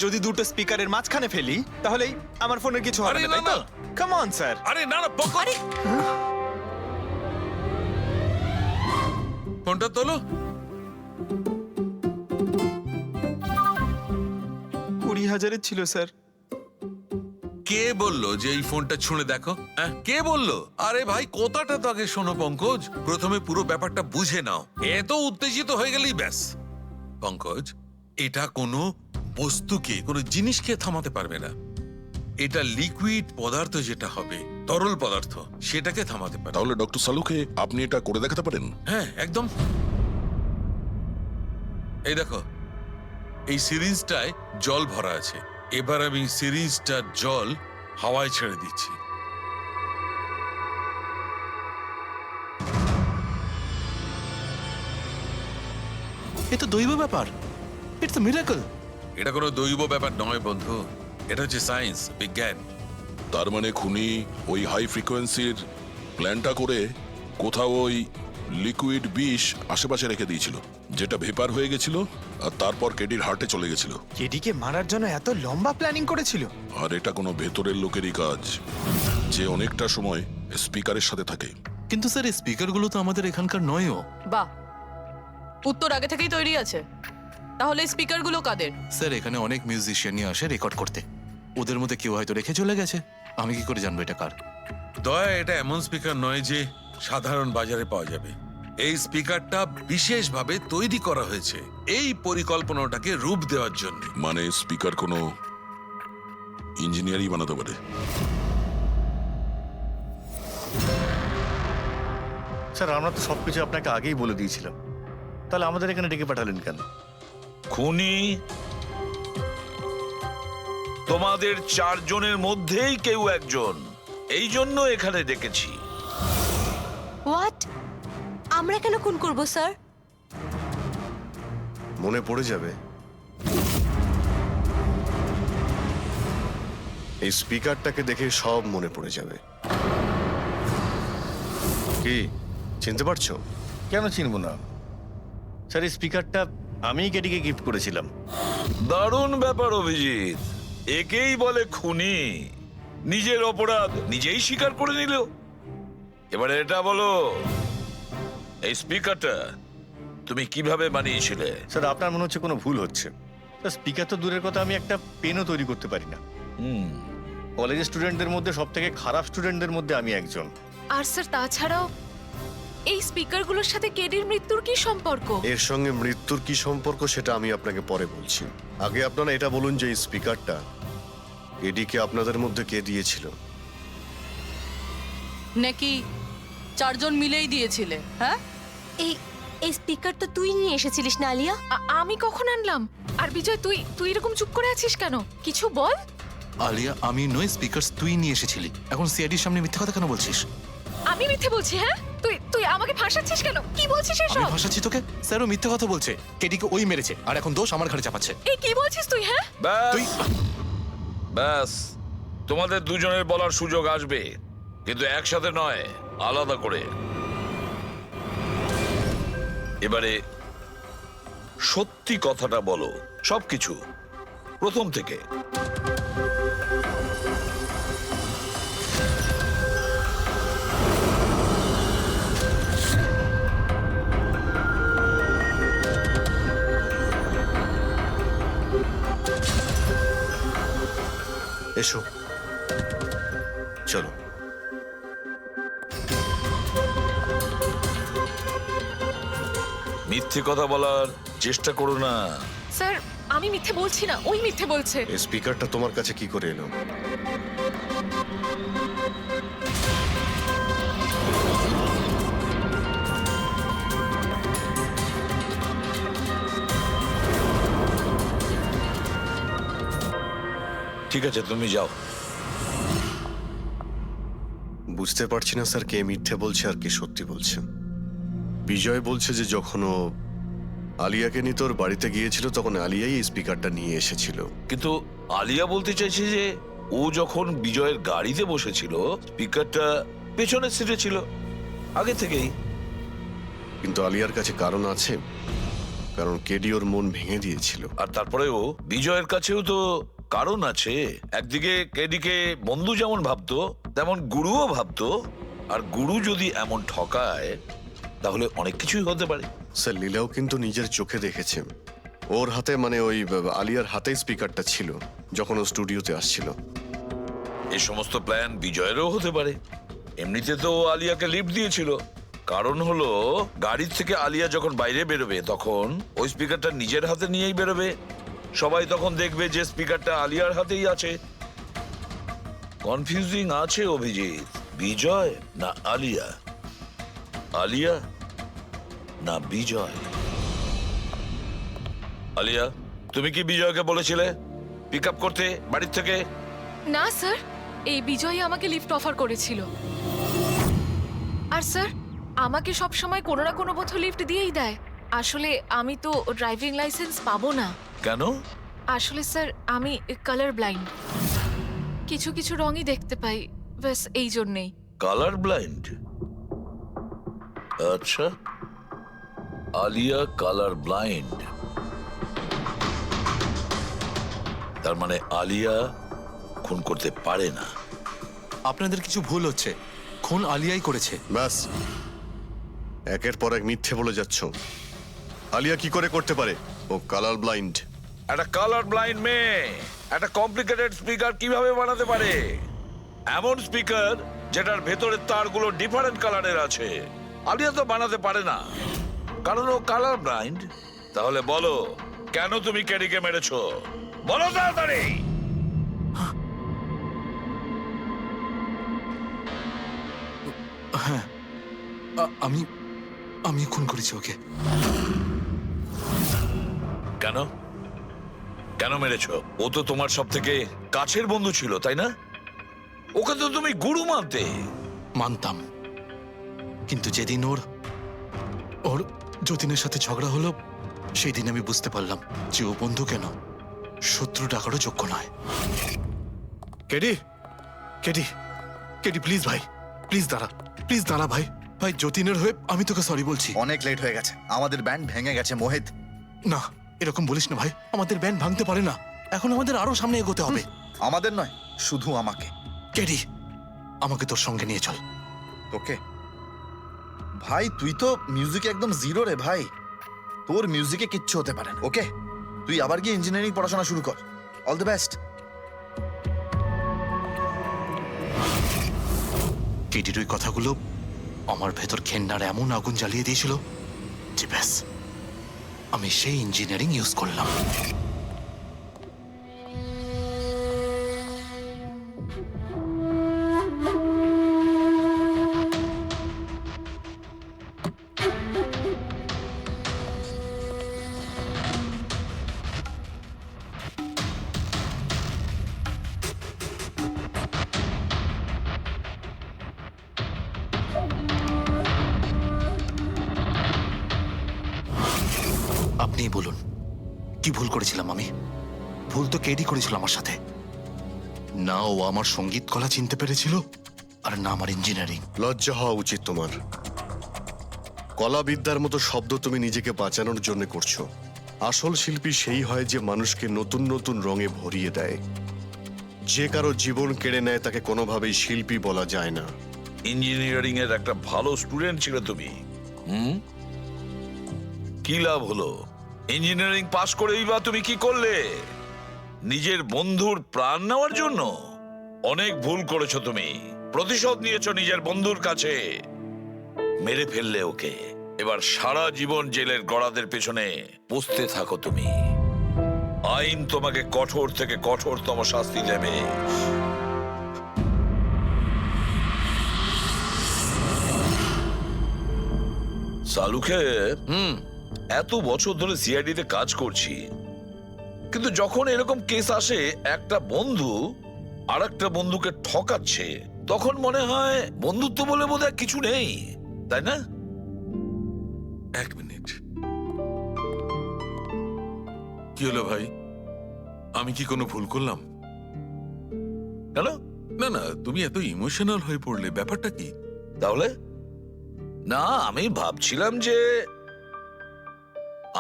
যদি দুটো স্পিকারের মাঝখানে ফেলি, তাহলেই আমার ফোনের কিছু হবে আরে না, তাই না, তো? Come on sir. আরে না না পঙ্কজ, ফোনটা তোলো। 20,000-এর ছিল স্যার। কে বললো যে এই ফোনটা ছুঁড়ে দেখো? হ্যাঁ, কে বললো? আরে ভাই, কথাটা তো আগে শোনো পঙ্কজ, প্রথমে পুরো ব্যাপারটা বুঝে নাও। এত উত্তেজিত হয়ে গেলেই ব্যাস। পঙ্কজ, এটা কোনো বস্তুকে, কোনো জিনিসকে থামাতে পারবে না। এটা লিকুইড পদার্থ, যেটা হবে তরল পদার্থ, সেটাকে থামাতে পারে। তাহলে ডক্টর সালুকে আপনি এটা করে দেখাতে পারেন? হ্যাঁ একদম। এই দেখো, এই সিরিজটায় জল ভরা আছে। এবার আমি সিরিজটার জল হাওয়ায় ছেড়ে দিচ্ছি। এ তো দৈব ব্যাপার, ইটস আ মিরাকল। এটা কোনো দৈব ব্যাপার নয় বন্ধু, এটা হচ্ছে সায়েন্স, বিজ্ঞান। তার মানে খুনি ওই হাই ফ্রিকোয়েন্সির প্ল্যানটা করে কোথাও ওই লিকুইড বিষ আশেপাশে রেখে দিয়েছিল, যেটা ভেপার হয়ে গেছিল, আর তারপর কেডির হার্টে চলে গেছিল। কেডিকে মারার জন্য এত লম্বা প্ল্যানিং করেছিল? আর এটা কোনো ভেতরের লোকেরই কাজ, যে অনেকটা সময় স্পিকারের সাথে থাকে। কিন্তু স্যার এই স্পিকারগুলো তো আমাদের এখানকার নয়ও। বাহ, উত্তর আগে থেকেই তৈরি আছে। তাহলে স্পিকারগুলো কাদের? স্যার এখানে অনেক মিউজিশিয়ানই আসে রেকর্ড করতে, ওদের মধ্যে কেউ হয়তো রেখে চলে গেছে। আমি কি করে জানবো এটা কার? দয়া, এটা এমন স্পিকার নয় যে সাধারণ বাজারে পাওয়া যাবে। এই স্পিকারটা বিশেষভাবে তৈরি করা হয়েছে এই পরিকল্পনাটাকে রূপ দেওয়ার জন্য। মানে স্পিকার কোনো ইঞ্জিনিয়ারই বানাতে পারে? স্যার আমরা তো সবকিছু আপনাকে আগেই বলে দিয়েছিলাম, তাহলে আমাদের এখানে ডেকে পাঠালেন কেন? খুনি তোমাদের চারজনের মধ্যেই কেউ একজন, এই জন্য এখানে ডেকেছি। হোয়াট? আমরা কেন খুন করব স্যার? মনে পড়ে যাবে, এই স্পিকারটাকে দেখে সব মনে পড়ে যাবে। কি চিনতে পারছো? কেন চিনবো না স্যার, এই স্পিকারটা আমিই কেটিকে গিফট করেছিলাম। দারুণ ব্যাপার অভিজিৎ, একেই বলে খুনি। নিজের অপরাধ নিজেই স্বীকার করে নিল। এবারে এটা বলো, এই স্পিকারটা তুমি কিভাবে বানিয়েছিলে? স্যার আপনার মনে হচ্ছে কোনো ভুল হচ্ছে। স্যার স্পিকার তো দূরের কথা, আমি একটা পেনও তৈরি করতে পারি না। কলেজের স্টুডেন্টদের মধ্যে সব থেকে খারাপ স্টুডেন্টদের মধ্যে আমি একজন। আর স্যার তাছাড়াও এই স্পিকারগুলোর সাথে কেডির মৃত্যুর কি সম্পর্ক? এর সঙ্গে মৃত্যুর কি সম্পর্ক সেটা আমি আপনাকে পরে বলছি। আগে আপনারা এটা বলুন যে এই স্পিকারটা এডিকে আপনাদের মধ্যে কে দিয়েছিল? নাকি চারজন মিলেই দিয়েছিলে? হ্যাঁ, এই এই স্পিকার তো তুই নিয়ে এসেছিলিস না আলিয়া? আমি কখন আনলাম? আর বিজয়, তুই তুই এরকম চুপ করে আছিস কেন? কিছু বল। আলিয়া, আমি নই, স্পিকার তুই নিয়ে এসেছিলি। এখন সিআইডির সামনে মিথ্যা কথা কেন বলছিস? আমি মিথ্যে বলছি? হ্যাঁ, তুই তুই আমাকে ফাঁসাচ্ছিস কেন? কি বলছিস আমি এসব? ভাসাচ্ছি তোকে? স্যারও মিথ্যা কথা বলছে। কেডিকে ওই মেরেছে, আর এখন দোষ আমার ঘাড়ে চাপাচ্ছে। এই কি বলছিস তুই? হ্যাঁ, তুই ব্যাস, তোমাদের দুজনের বলার সুযোগ আসবে, কিন্তু একসাথে নয়, আলাদা করে। এবারে সত্যি কথাটা বলো, সবকিছু প্রথম থেকে। এসো, চলো। মিথ্যে কথা বলার চেষ্টা করো না। স্যার আমি মিথ্যে বলছি না, ওই মিথ্যে বলছে। এই স্পিকারটা তোমার কাছে কি করে এলো? ঠিক আছে, তুমি যাও। বুঝতে পারছি না স্যার, কে মিথ্যে বলছে আর কে সত্যি বলছে। বিজয় বলছে যে যখন ও আলিয়াকে নিয়ে তোর বাড়িতে গিয়েছিল তখন আলিয়াই এই স্পিকারটা নিয়ে এসেছিল। কিন্তু আলিয়া বলতে চাইছে যে ও যখন বিজয়ের গাড়িতে বসেছিল স্পিকারটা পেছনের সিটে ছিল আগে থেকেই। কিন্তু আলিয়ার কাছে কারণ আছে, কারণ কেডি ওর মন ভেঙে দিয়েছিল। আর তারপরেও বিজয়ের কাছেও তো কারণ আছে। একদিকে কেডিকে বন্ধু যেমন ভাবতো তেমন গুরুও ভাবতো, আর গুরু যদি এমন ঠকায় তাহলে অনেক কিছুই হতে পারে। স্যার লীলাও কিন্তু নিজের চোখে দেখেছে, ওর হাতে মানে ওই আলিয়ার হাতে স্পিকারটা ছিল যখন ও স্টুডিওতে আসছিল। এই সমস্ত প্ল্যান বিজয়েরও হতে পারে। এমনিতে তো ও আলিয়াকে লিফট দিয়েছিল, কারণ হলো গাড়ির থেকে আলিয়া যখন বাইরে বেরোবে তখন ওই স্পিকারটা নিজের হাতে নিয়েই বেরোবে। সবাই তখন দেখবে যে স্পিকারটা আলিয়ার হাতেই আছে। কনফিউজিং আছে অভিজিৎ, বিজয় না আলিয়া, আলিয়া না বিজয়। আলিয়া, তুমি কি বিজয়কে বলেছিলে পিক আপ করতে বাড়ির থেকে? না স্যার, এই বিজয় আমাকে লিফট অফার করেছিল। আর স্যার আমাকে সব সময় কোনো না কোনো পথে লিফট দিয়েই দেয়। আসলে আমি তো ড্রাইভিং লাইসেন্স পাবো না। কেন? আসলে স্যার আমি কালার ব্লাইন্ড, কিছু কিছু রঙই দেখতে পাই, ব্যাস এই জন্যেই। Colour blind? আচ্ছা, আলিয়া কালার ব্লাইন্ড, তার মানে আলিয়া খুন করতে পারে না। আপনাদের কিছু ভুল হচ্ছে, খুন আলিয়াই করেছে। ব্যাস, একের পর এক মিথ্যে বলে যাচ্ছ। আলিয়া কি করে করতে পারে? ও কালার ব্লাইন্ড। একটা কালার ব্লাইন্ড মেয়ে একটা কমপ্লিকেটেড স্পিকার কিভাবে বানাতে পারে? এমন স্পিকার যেটার ভেতরের তারগুলো ডিফারেন্ট কালারের আছে। আলিয়া তো বানাতে পারে না, কারণ ও কালার ব্লাইন্ড। তাহলে বলো, কেন তুমি কেডিকে মেরেছো? বলো তাড়াতাড়ি। হ্যাঁ, আমি আমি খুন করেছি ওকে। কেন কেন মেরেছো? ও তো তোমার সব থেকে কাছের বন্ধু ছিল, তাই না? ওকে তো তুমি গুরু মানতে। মানতাম, কিন্তু যেদিন ওর ওর যতীনের সাথে ঝগড়া হলো, সেই দিন আমি বুঝতে পারলাম যে ও বন্ধু কেন শত্রু ডাকারও যোগ্য নয়। কেডি, কেডি, কেডি প্লিজ ভাই, প্লিজ দাঁড়া, প্লিজ দাঁড়া ভাই। ভাই যতীনের হয়ে আমি তোকে সরি বলছি। অনেক লেট হয়ে গেছে, আমাদের ব্যান্ড ভেঙে গেছে মোহিত। না, এরকম বলিস না ভাই, আমাদের ব্যান্ড ভাঙতে পারে না। এখন আমাদের আরো সামনে এগোতে হবে। আমাদের নয়, শুধু আমাকে। কেডি, আমাকে তোর সঙ্গে নিয়ে চল। তোকে? ভাই তুই তো মিউজিকে একদম জিরো রে ভাই, তোর মিউজিকে কিচ্ছু হতে পারে না। ওকে, তুই আবার গিয়ে ইঞ্জিনিয়ারিং পড়াশোনা শুরু কর। All the best. কেডির ওই কথাগুলো আমার ভেতর ঘেন্নার এমন আগুন জ্বালিয়ে দিয়েছিল যে ব্যাস, আমি সেই ইঞ্জিনিয়ারিং ইউজ করলাম। আপনিই বলুন, কি ভুল করেছিলাম আমি? ভুল তো কেডি করেছিল আমার সাথে। না ও আমার সঙ্গীত কলা চিনতে পেরেছিল, আর না আমার ইঞ্জিনিয়ারিং। লজ্জা হওয়া উচিত তোমার। কলাবিদ্যার মতো শব্দ তুমি নিজেকে বাঁচানোর জন্য করছো। আসল শিল্পী সেই হয় যে মানুষকে নতুন নতুন রঙে ভরিয়ে দেয়। যে কারো জীবন কেড়ে নেয় তাকে কোনোভাবেই শিল্পী বলা যায় না। ইঞ্জিনিয়ারিং এর একটা ভালো স্টুডেন্ট ছিল তুমি। কি লাভ হলো? ইঞ্জিনিয়ারিং পাশ করেই বা তুমি কি করলে? নিজের বন্ধুর প্রাণ নেওয়ার জন্য? অনেক ভুল করেছো তুমি। প্রতিশোধ নিয়েছো নিজের বন্ধুর কাছে। মেরে ফেললে ওকে। এবার সারা জীবন জেলের গড়াদের পেছনে বসতে থাকো তুমি। আইন তোমাকে কঠোর থেকে কঠোরতম শাস্তি দেবে। সালুকে এত বছর ধরে সিআইডি তে কাজ করছি, কিন্তু যখন এরকম কেস আসে একটা বন্ধু আর একটা বন্ধুকে ঠকাচ্ছে, তখন মনে হয় বন্ধুত্ব বলে বোধহয় কিছু নেই, তাই না? এক মিনিট, কি হলো ভাই? আমি কি কোনো ভুল করলাম? কেন? না না, তুমি এত ইমোশনাল হয়ে পড়লে, ব্যাপারটা কি? তাহলে না, আমি ভাবছিলাম যে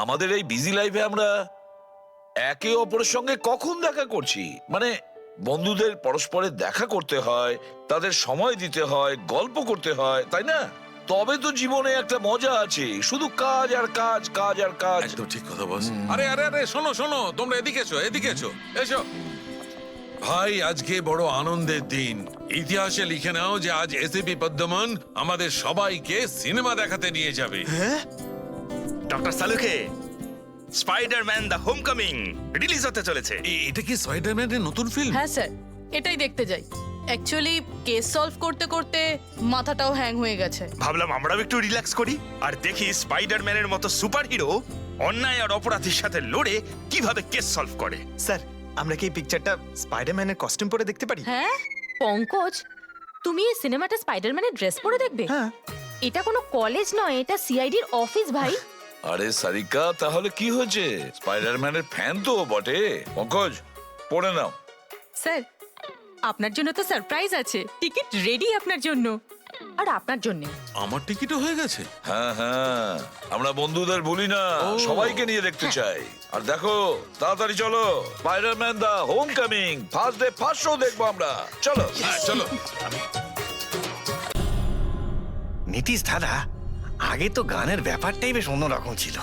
আমাদের এই বিজি লাইফে আমরা একে অপরের সঙ্গে কখন দেখা করছি। মানে বন্ধুদের পরস্পরের দেখা করতে হয়, তাদের সময় দিতে হয়, গল্প করতে হয়, তাই না? তবে তো জীবনে একটা মজা আছে। শুধু কাজ আর কাজ, কাজ আর কাজ। একদম ঠিক কথা বস। আরে আরে আরে, শোনো শোনো, তোমরা এদিকে এসো, এদিকে এসো, এসো। ভাই, আজকে বড় আনন্দের দিন। ইতিহাসে লিখে নাও যে আজ এসিপি পদ্মন আমাদের সবাইকে সিনেমা দেখাতে নিয়ে যাবে। হ্যাঁ, ডক্টর সালুকে স্পাইডারম্যান দ্য হোমকামিং রিলিজ হতে চলেছে। এটা কি স্পাইডারম্যানের নতুন ফিল্ম? হ্যাঁ স্যার, এটাই দেখতে যাই। অ্যাকচুয়ালি কেস সলভ করতে করতে মাথাটাও হ্যাং হয়ে গেছে। ভাবলাম আমরাও একটু রিল্যাক্স করি আর দেখি স্পাইডারম্যানের মতো সুপারহিরো অন্যায় আর অপরাধীর সাথে লড়ে কিভাবে কেস সলভ করে। স্যার, আমরা কি এই পিকচারটা স্পাইডারম্যানের কস্টিউম পরে দেখতে পারি? হ্যাঁ পঙ্কজ, তুমি এই সিনেমাটা স্পাইডারম্যানের ড্রেস পরে দেখবে? হ্যাঁ। এটা কোনো কলেজ নয়, এটা সিআইডির অফিস ভাই। আরে সারিকা, তাহলে কি হয়েছে? স্পাইডারম্যানের ফ্যান তো বটে। পঙ্কজ, পড়ে নাও। স্যার, আপনার জন্য তো সারপ্রাইজ আছে। টিকিট রেডি আপনার জন্য আর আপনার জন্য। আমার টিকিটও হয়ে গেছে? হ্যাঁ হ্যাঁ, আমরা বন্ধুদের ভুলি না, সবাইকে নিয়ে দেখতে চাই। আর দেখো, তাড়াতাড়ি চলো, Spiderman the homecoming first day first show দেখবো আমরা। চলো চলো। নীতিশ দাদা, আগে তো গানের ব্যাপারটাই বেশ অন্যরকম ছিল।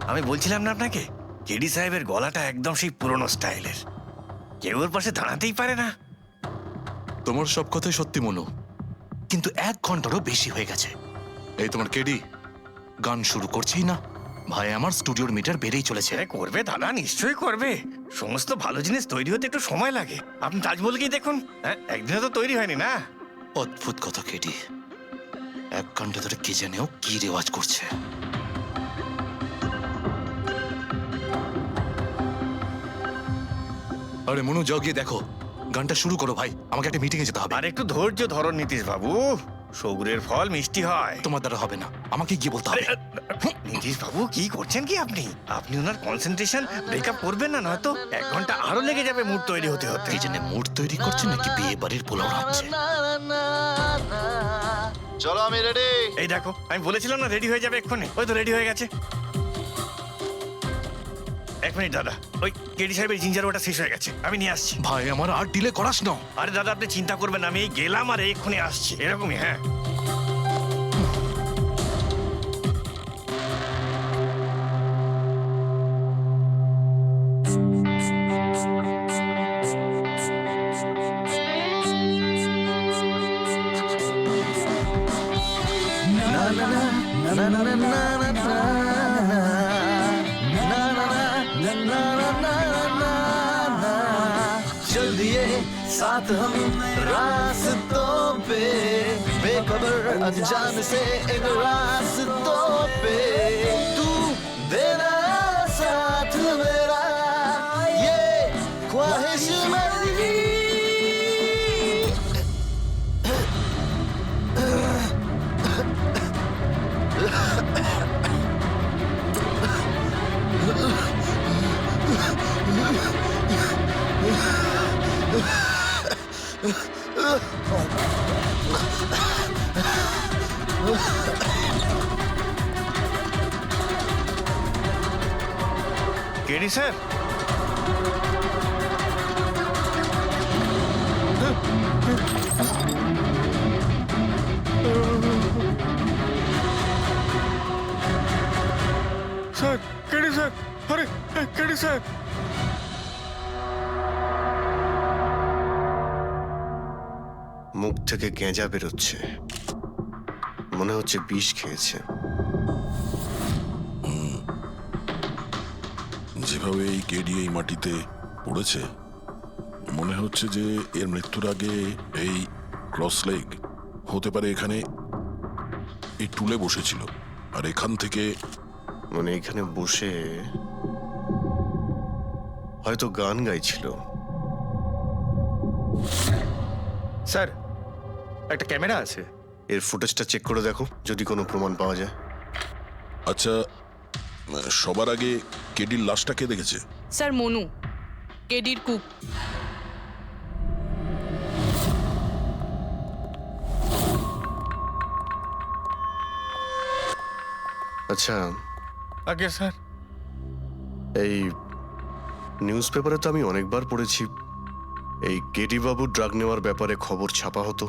আমি বলছিলাম না আপনাকে, কেডি সাহেবের গলাটা একদম সেই পুরনো স্টাইলের। কেউ ওর পাশে দাঁড়াতেই পারে না। তোমার সব কথাই সত্যি মনু। কিন্তু 1 ঘন্টারও বেশি হয়ে গেছে। এই তোমার কেডি গান শুরু করছেই না। ভাই আমার স্টুডিওর মিটার বেড়েই চলেছে। আরে করবে দাদা, নিশ্চয়ই করবে। সমস্ত ভালো জিনিস তৈরি হতে একটু সময় লাগে। আপনি তাজমহলকেই দেখুন, হ্যাঁ একদিনে তো তৈরি হয়নি না। অদ্ভুত কথা কেডি, 1 ঘন্টা ধরে কে জানে ও কি রেওয়াজ করছে। আরে মনু, যাও গিয়ে দেখো, গানটা শুরু করো ভাই, আমাকে একটা মিটিং এ যেতে হবে। আর একটু ধৈর্য ধরো নীতিশ বাবু, সৌগুরের ফল মিষ্টি হয়। তোমার দ্বারা হবে না, আমাকে গিয়ে বলতে হবে। নীতিশ বাবু কি করছেন কি আপনি? আপনি ওনার কনসেন্ট্রেশন ব্রেকআপ করবেন না, নয়তো 1 ঘন্টা আরো লেগে যাবে মুড তৈরি হতে হতে। কি জানে মুড তৈরি করছে নাকি বিয়ে বাড়ির পোলাও রাখছে। চলো আমি রেডি। এই দেখো, আমি বলেছিলাম না রেডি হয়ে যাবে এক্ষুনি, ওই তো রেডি হয়ে গেছে। 1 মিনিট দাদা, ওই কেডি সাহেবের জিঞ্জার ওটা শেষ হয়ে গেছে, আমি নিয়ে আসছি। ভাই আমার আর ডিলে করাস না। আরে দাদা আপনি চিন্তা করবেন না, আমি এই গেলাম আর এক্ষুনি আসছি, এরকমই। হ্যাঁ चल दिए साथ हम रास्तों पे, बेखबर अनजान से एक रास्तों पे, तू देना साथ मेरा, ये ख्वाहिश मेरी। KD sir, sir KD sir, আরে কেডি স্যার। মুখ থেকে গেঁজা বেরোচ্ছে, মনে হচ্ছে বিষ খেয়েছে। যেভাবে এই কেডি এই মাটিতে পড়েছে, মনে হচ্ছে যে এর মৃত্যুর আগে এই ক্রস লেগ হতে পারে এখানে এই টুলে বসেছিল, আর এখান থেকে মানে এখানে বসে হয়তো গান গাইছিল। স্যার একটা ক্যামেরা আছে, এর ফুটেজটা চেক করে দেখো, যদি কোনো প্রমাণ পাওয়া যায়। আচ্ছা, সবার আগে কেডির লাশটা কে দেখেছে? স্যার মনু, কেডির কুক। আচ্ছা, আগে স্যার, এই নিউজ পেপারে তো আমি অনেকবার পড়েছি এই কেডি বাবু ড্রাগ নেওয়ার ব্যাপারে খবর ছাপা হতো।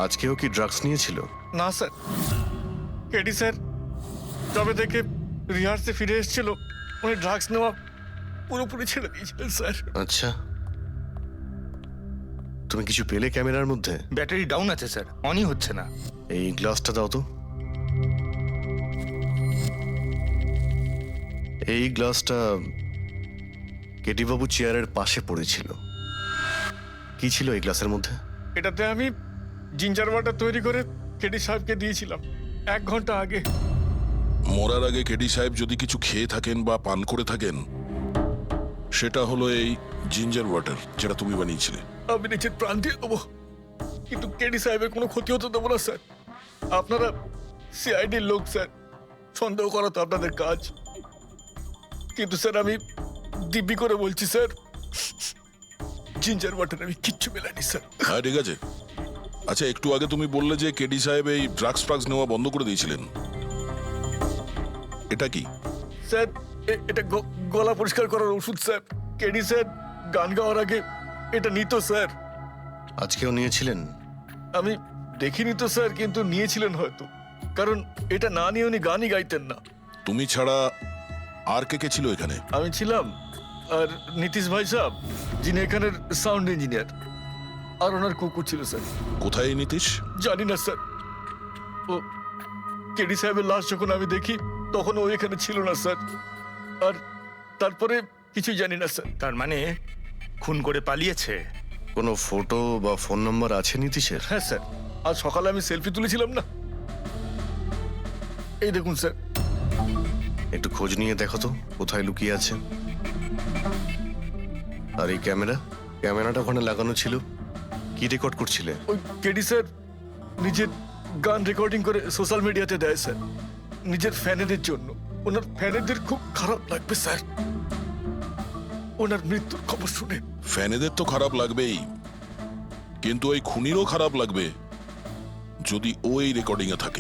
আজকেও কি ড্রাগস নিয়েছিল? না স্যার, কেডি স্যার তবে থেকে রিহার্সে ফিরে এসেছিল, উনি ড্রাগস নেওয়া পুরোপুরি ছেড়ে দিয়েছিলেন স্যার। আচ্ছা, তুমি কিছু পেলে ক্যামেরার মধ্যে? ব্যাটারি ডাউন আছে স্যার, অনই হচ্ছে না। এই গ্লাসটা দাও তো। এই গ্লাসটা কেডি বাবু চেয়ারের পাশে পড়েছিল। কি ছিল এই গ্লাসের মধ্যে? এটাতে আমি জিঞ্জার ওয়াটার তৈরি করে কেডি সাহেবকে দিয়েছিলাম 1 ঘন্টা আগে। মরার আগে কেডি সাহেব যদি কিছু খেয়ে থাকেন বা পান করে থাকেন, সেটা হলো এই জিঞ্জার ওয়াটার, যেটা তুমি বানিয়েছিলে। আমি নিজের প্রাণ দিয়ে দেবো, কিন্তু কেডি সাহেবের কোনো ক্ষতি হতে দেবো না স্যার। আপনারা সিআইডির লোক স্যার, সন্দেহ করা তো আপনাদের কাজ, কিন্তু স্যার আমি দিব্যি করে বলছি স্যার, জিঞ্জার ওয়াটার আমি কিচ্ছু মেলাইনি স্যার। হ্যাঁ ঠিক আছে। আচ্ছা, একটু আগে তুমি বললে যে কেডি সাহেব এই ড্রাগস ফ্রাগস নেওয়া বন্ধ করে দিয়েছিলেন, এটা কি? স্যার এটা গলা পরিষ্কার করার ওষুধ স্যার। কেডি স্যার গান গাওয়ার আগে এটা নিত স্যার। আজকেও নিয়েছিলেন? আমি দেখিনি তো স্যার, কিন্তু নিয়েছিলেন হয়তো, কারণ এটা না নিয়ে উনি গানই গাইতেন না। তুমি ছাড়া আর কে কে ছিল এখানে? আমি ছিলাম, আর নীতিশ ভাই সাহেব, যিনি এখানের সাউন্ড ইঞ্জিনিয়ার, আর ওনার কুকুর ছিল স্যার। কোথায় এই নীতিশ? জানি না স্যার। ও কেডি সাহেবের লাশ যখন আমি দেখি তখন ও এখানে ছিল না স্যার। আর তারপরে কিছুই জানি না স্যার। তার মানে খুন করে পালিয়েছে। কোনো ফটো বা ফোন নাম্বার আছে নীতিশের? হ্যাঁ স্যার, আজ সকালে আমি সেলফি তুলেছিলাম না, এই দেখুন স্যার। একটু খোঁজ নিয়ে দেখো তো কোথায় লুকিয়ে আছে। আর এই ক্যামেরাটা ওখানে লাগানো ছিল, কি রেকর্ড করছিলে? ওই কেডি স্যার নিজের গান রেকর্ডিং করে সোশ্যাল মিডিয়াতে দেয় স্যার, নিজের ফ্যানেদের জন্য। ওনার ফ্যানেদের খুব খারাপ লাগবে স্যার ওনার মৃত্যুর খবর শুনে। ফ্যানেদের তো খারাপ লাগবেই, কিন্তু ওই খুনিরও খারাপ লাগবে যদি ও এই রেকর্ডিং এ থাকে।